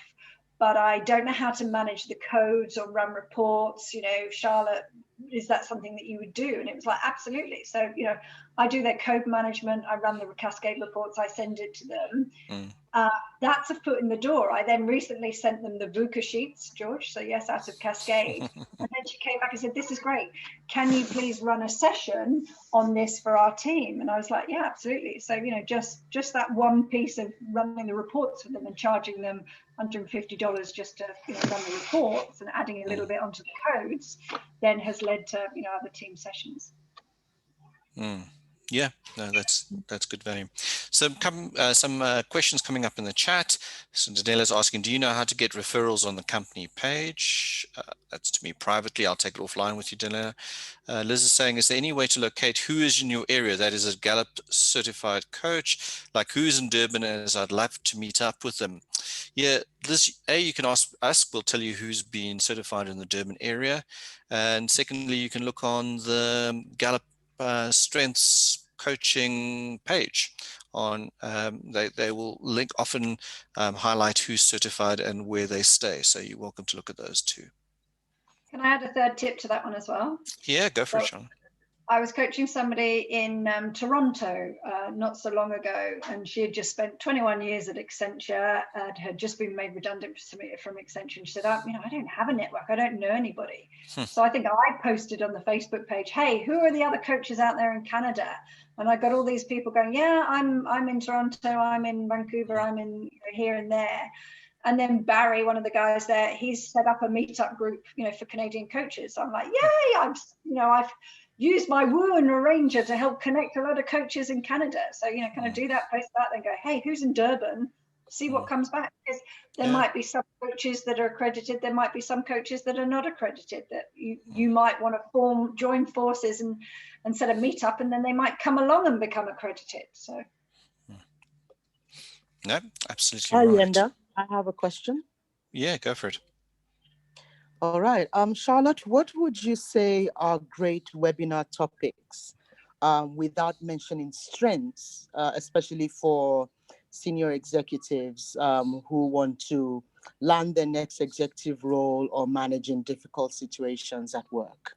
but I don't know how to manage the codes or run reports. You know, Charlotte, is that something that you would do? And it was like, absolutely. So, you know, I do their code management. I run the cascade reports. I send it to them. That's a foot in the door. I then recently sent them the VUCA sheets, George. So yes, out of Cascade. And then she came back and said, this is great. Can you please run a session on this for our team? And I was like, yeah, absolutely. So, you know, just that one piece of running the reports for them and charging them $150 just to, you know, run the reports and adding a little bit onto the codes then has led to, you know, other team sessions. Yeah, no, that's good value. So some questions coming up in the chat. So Daniela's asking, do you know how to get referrals on the company page? That's to me privately. I'll take it offline with you, Daniela. Liz is saying, is there any way to locate who is in your area that is a Gallup certified coach? Like who's in Durban, as I'd love to meet up with them. Yeah, Liz, you can ask us. We'll tell you who's been certified in the Durban area. And secondly, you can look on the Gallup Strengths Coaching page on they will often highlight who's certified and where they stay, so you're welcome to look at those too. Can I add a third tip to that one as well? Yeah, go for it, Sean. I was coaching somebody in Toronto not so long ago, and she had just spent 21 years at Accenture and had just been made redundant from Accenture. And she said, you know, I don't have a network. I don't know anybody. So I think I posted on the Facebook page, hey, who are the other coaches out there in Canada? And I got all these people going, yeah, I'm in Toronto, I'm in Vancouver, I'm in here and there. And then Barry, one of the guys there, he's set up a meetup group, you know, for Canadian coaches. So I'm like, yay, I've used my woo and arranger to help connect a lot of coaches in Canada. So, you know, kind of do that, post that, then go, hey, who's in Durban? see what comes back, because there might be some coaches that are accredited, there might be some coaches that are not accredited, that you might want to join forces and set a meetup, and then they might come along and become accredited. So no, absolutely Hi, right. Linda, I have a question. Yeah, go for it. All right. Charlotte, what would you say are great webinar topics without mentioning strengths, especially for senior executives who want to land their next executive role or manage in difficult situations at work?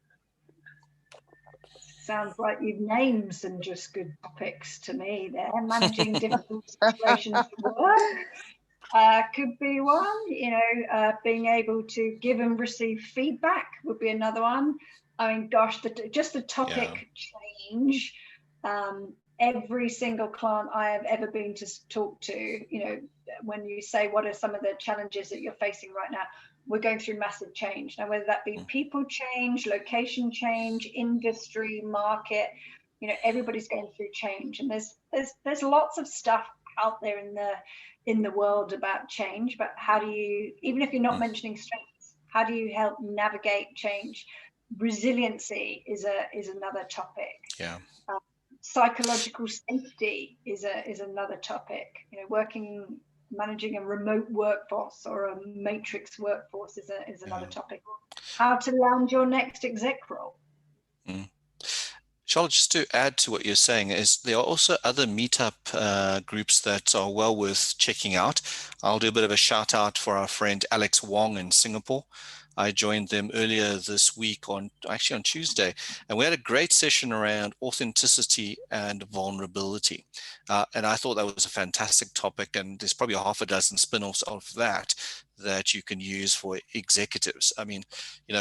sounds like you've named some just good topics to me there. Managing difficult situations at work could be one. Being able to give and receive feedback would be another one. I mean, gosh, just the topic change. Every single client I have ever been to talk to, when you say what are some of the challenges that you're facing right now, we're going through massive change. Now, whether that be people change, location change, industry, market, everybody's going through change. And there's lots of stuff out there in the world about change, but how do you, even if you're not mentioning strengths, how do you help navigate change? Resiliency is another topic. Yeah. Psychological safety is another topic. Managing a remote workforce or a matrix workforce is another topic. How to land your next exec role. Charlotte, just to add to what you're saying, is there are also other meetup groups that are well worth checking out. I'll do a bit of a shout out for our friend Alex Wong in Singapore. I joined them earlier this week on Tuesday, and we had a great session around authenticity and vulnerability. And I thought that was a fantastic topic, and there's probably a half a dozen spin-offs of that you can use for executives. I mean,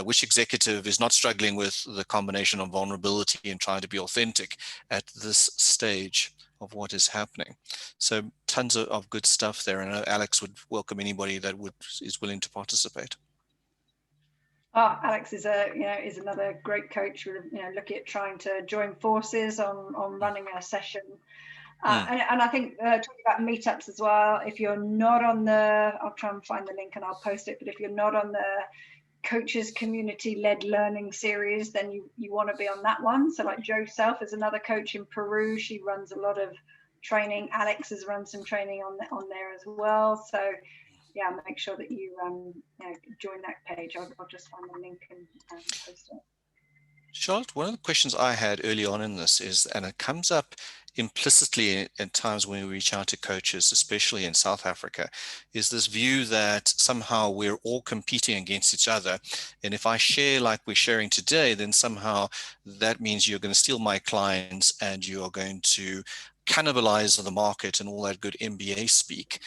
which executive is not struggling with the combination of vulnerability and trying to be authentic at this stage of what is happening? So tons of good stuff there. And I know Alex would welcome anybody that is willing to participate. Oh, Alex is another great coach. We're looking at trying to join forces on running a session. And I think talking about meetups as well, if you're not on I'll try and find the link and I'll post it, but if you're not on the coaches community-led learning series, then you want to be on that one. So like Jo Self is another coach in Peru. She runs a lot of training. Alex has run some training on there as well. So yeah, make sure that you join that page. I'll just find the link and post it. Charlotte, one of the questions I had early on in this is, and it comes up implicitly at times when we reach out to coaches, especially in South Africa, is this view that somehow we're all competing against each other. And if I share like we're sharing today, then somehow that means you're going to steal my clients and you are going to cannibalize the market and all that good MBA speak.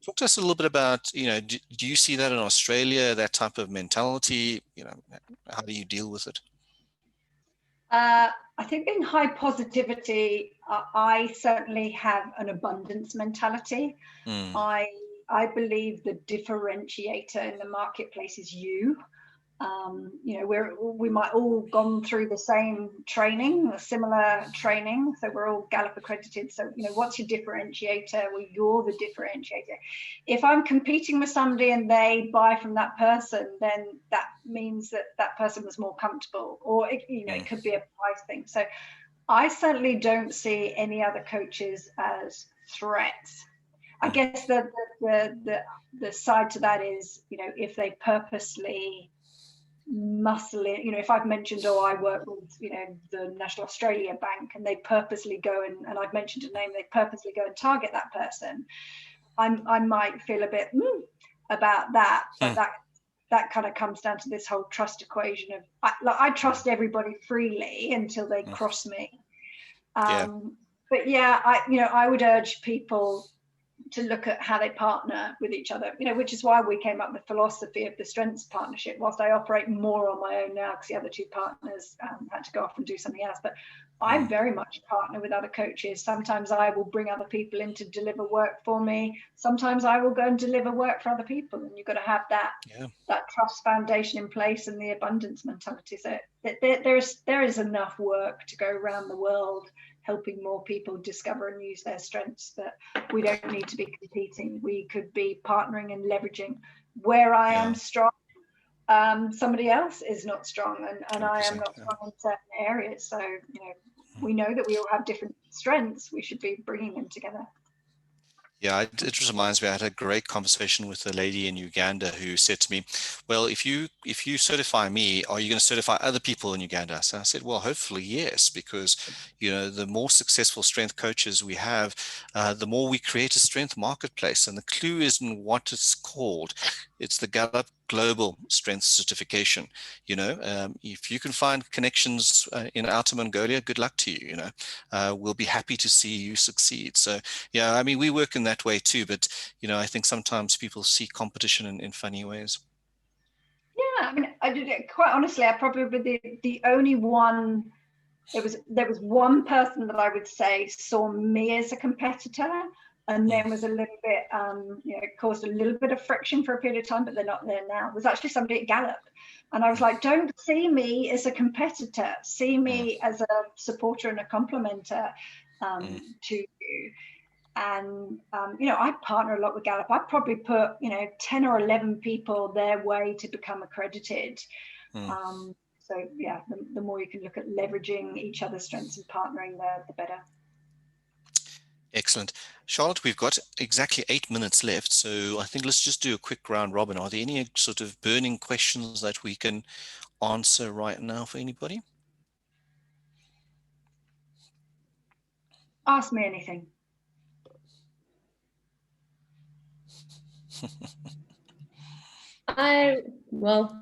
Talk to us a little bit about, do you see that in Australia, that type of mentality? How do you deal with it? I think in high positivity, I certainly have an abundance mentality. I believe the differentiator in the marketplace is you. We might all gone through the same training, a similar training, so we're all Gallup accredited. So what's your differentiator? Well, you're the differentiator. If I'm competing with somebody and they buy from that person, then that means that person was more comfortable, or it could be a price thing. So I certainly don't see any other coaches as threats. I guess the side to that is, if they purposely muscle it, if I've mentioned, I work with, the National Australia Bank, and they purposely go and I've mentioned a name, they purposely go and target that person, I might feel a bit about that, but that kind of comes down to this whole trust equation of, I trust everybody freely until they cross me. But yeah, I would urge people to look at how they partner with each other, which is why we came up with the philosophy of the strengths partnership. Whilst I operate more on my own now because the other two partners had to go off and do something else, but I very much partner with other coaches. Sometimes I will bring other people in to deliver work for me. Sometimes I will go and deliver work for other people, and you've got to have that trust foundation in place and the abundance mentality. So there is enough work to go around the world helping more people discover and use their strengths, that we don't need to be competing. We could be partnering and leveraging. Where I am strong, somebody else is not strong, and I am not strong in certain areas. So, you know, we know that we all have different strengths. We should be bringing them together. Yeah, it just reminds me, I had a great conversation with a lady in Uganda who said to me, well, if you certify me, are you going to certify other people in Uganda? So I said, well, hopefully, yes, because, you know, the more successful strength coaches we have, the more we create a strength marketplace. And the clue isn't what it's called. It's the Gallup Global Strengths Certification. You know, if you can find connections in Outer Mongolia, good luck to you. You know, we'll be happy to see you succeed. So, yeah, I mean, we work in that way too, but, you know, I think sometimes people see competition in funny ways. Yeah, I mean, I did it quite honestly. I probably the only one. There was one person that I would say saw me as a competitor, and then was a little bit, you know, it caused a little bit of friction for a period of time, but they're not there now. It was actually somebody at Gallup, and I was like, don't see me as a competitor. See me as a supporter and a complementer to you. And, you know, I partner a lot with Gallup. I probably put, you know, 10 or 11 people their way to become accredited. So, yeah, the more you can look at leveraging each other's strengths and partnering, the better. Excellent. Charlotte, we've got exactly 8 minutes left. So I think let's just do a quick round robin. Are there any sort of burning questions that we can answer right now for anybody? Ask me anything. Well,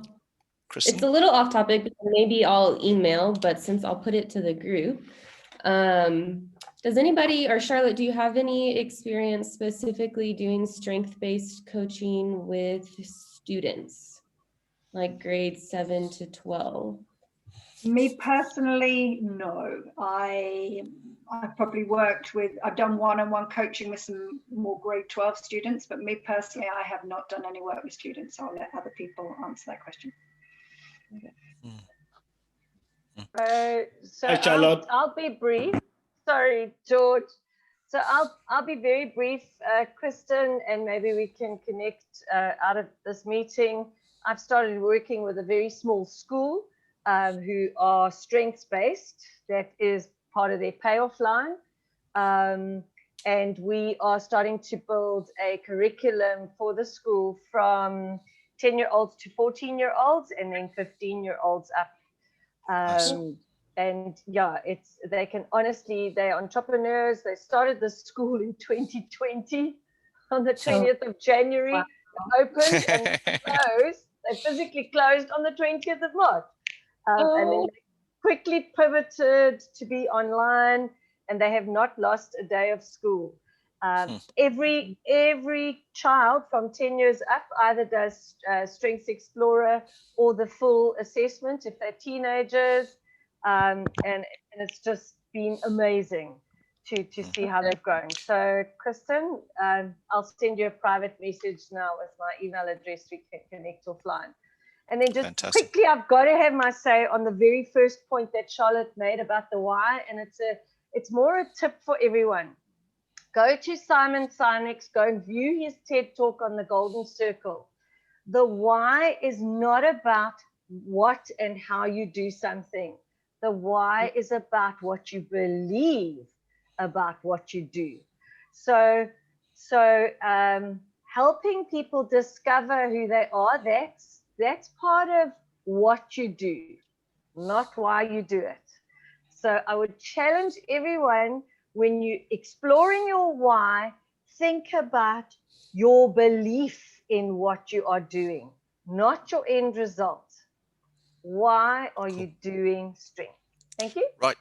Kristen? it's a little off topic, but maybe I'll email, but since I'll put it to the group, does anybody, or Charlotte, do you have any experience specifically doing strength-based coaching with students, like grades 7 to 12? Me personally, no. I've probably worked with, I've done one-on-one coaching with some more grade 12 students, but me personally, I have not done any work with students. I'll let other people answer that question. Okay. So Hi, Charlotte. I'll be brief. Sorry, George. So I'll be very brief, Kristen, and maybe we can connect out of this meeting. I've started working with a very small school who are strengths-based. That is part of their payoff line. And we are starting to build a curriculum for the school from 10-year-olds to 14-year-olds and then 15-year-olds up. Nice. And yeah, they can honestly, they're entrepreneurs. They started the school in 2020 on the 20th of January. Wow. Opened and closed. They physically closed on the 20th of March. And then they quickly pivoted to be online, and they have not lost a day of school. Every child from 10 years up either does Strengths Explorer or the full assessment if they're teenagers, and it's just been amazing to see how they've grown. So Kristen, I'll send you a private message now with my email address. We can connect offline. And then just Fantastic. quickly, I've got to have my say on the very first point that Charlotte made about the why, and it's more a tip for everyone. Go to Simon Sinek's, go and view his TED Talk on the Golden Circle. The why is not about what and how you do something. The why is about what you believe about what you do. So helping people discover who they are, that's part of what you do, not why you do it. So I would challenge everyone, when you're exploring your why, think about your belief in what you are doing, not your end result. Why are you doing strength? Thank you. Right.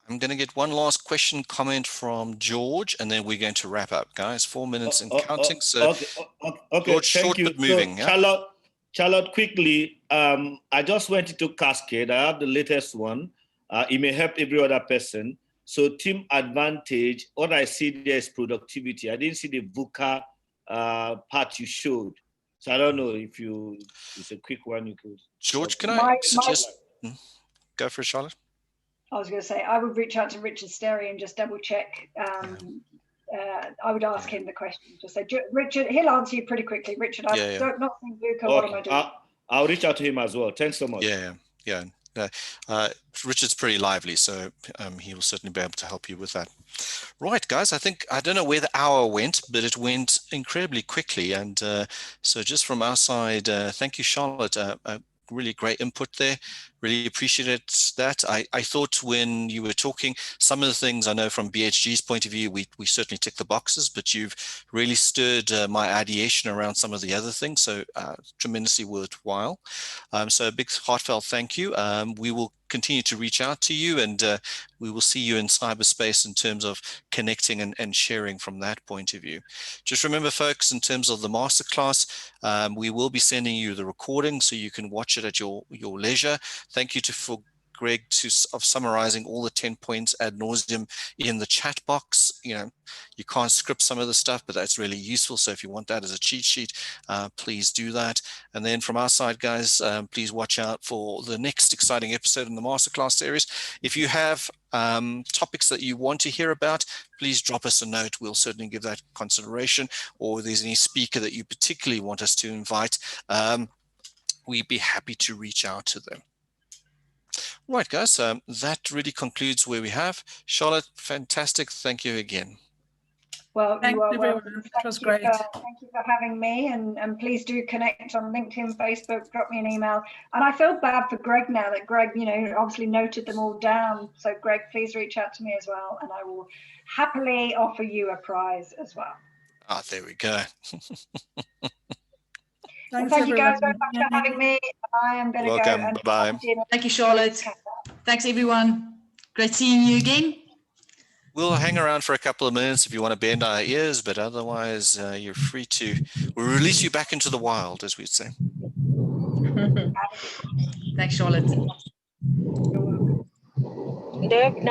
I'm going to get one last question, comment from George, and then we're going to wrap up, guys. 4 minutes and counting. So, okay. George, Thank short you. but moving. So, Yeah? Charlotte, quickly, I just went into Cascade. I have the latest one. It may help every other person. So team advantage, what I see there is productivity. I didn't see the VUCA part you showed. So I don't know if it's a quick one you could. George, can I suggest? Go for it, Charlotte. I was going to say, I would reach out to Richard Sterry and just double check. I would ask him the question. Just say, Richard, he'll answer you pretty quickly. Richard, I don't not think Luca, what am I doing? I'll reach out to him as well. Thanks so much. Yeah. Richard's pretty lively, so he will certainly be able to help you with that. Right, guys, I don't know where the hour went, but it went incredibly quickly. And so just from our side, thank you, Charlotte. Really great input there. Really appreciated that. I thought when you were talking, some of the things I know from BHG's point of view, we certainly tick the boxes, but you've really stirred my ideation around some of the other things. So tremendously worthwhile. So a big heartfelt thank you. We will continue to reach out to you, and we will see you in cyberspace in terms of connecting and sharing from that point of view. Just remember, folks, in terms of the masterclass, we will be sending you the recording so you can watch it at your leisure. Thank you for Greg of summarizing all the 10 points ad nauseum in the chat box. You can't script some of the stuff, but that's really useful. So if you want that as a cheat sheet, please do that. And then from our side, guys, please watch out for the next exciting episode in the masterclass series. If you have topics that you want to hear about, please drop us a note. We'll certainly give that consideration. Or if there's any speaker that you particularly want us to invite, we'd be happy to reach out to them. Right, guys, that really concludes where we have. Charlotte, fantastic. Thank you again. Well, Thank you are you, welcome. it was great. Thank you for having me, and please do connect on LinkedIn, Facebook, drop me an email. And I feel bad for Greg now that Greg, obviously noted them all down. So Greg, please reach out to me as well, and I will happily offer you a prize as well. There we go. Well, thank you guys very much for having me. I am going to go. Welcome. Bye-bye. Thank you, Charlotte. Thanks, everyone. Great seeing you again. We'll hang around for a couple of minutes if you want to bend our ears, but otherwise you're free to. We'll release you back into the wild, as we'd say. Thanks, Charlotte. Dirk,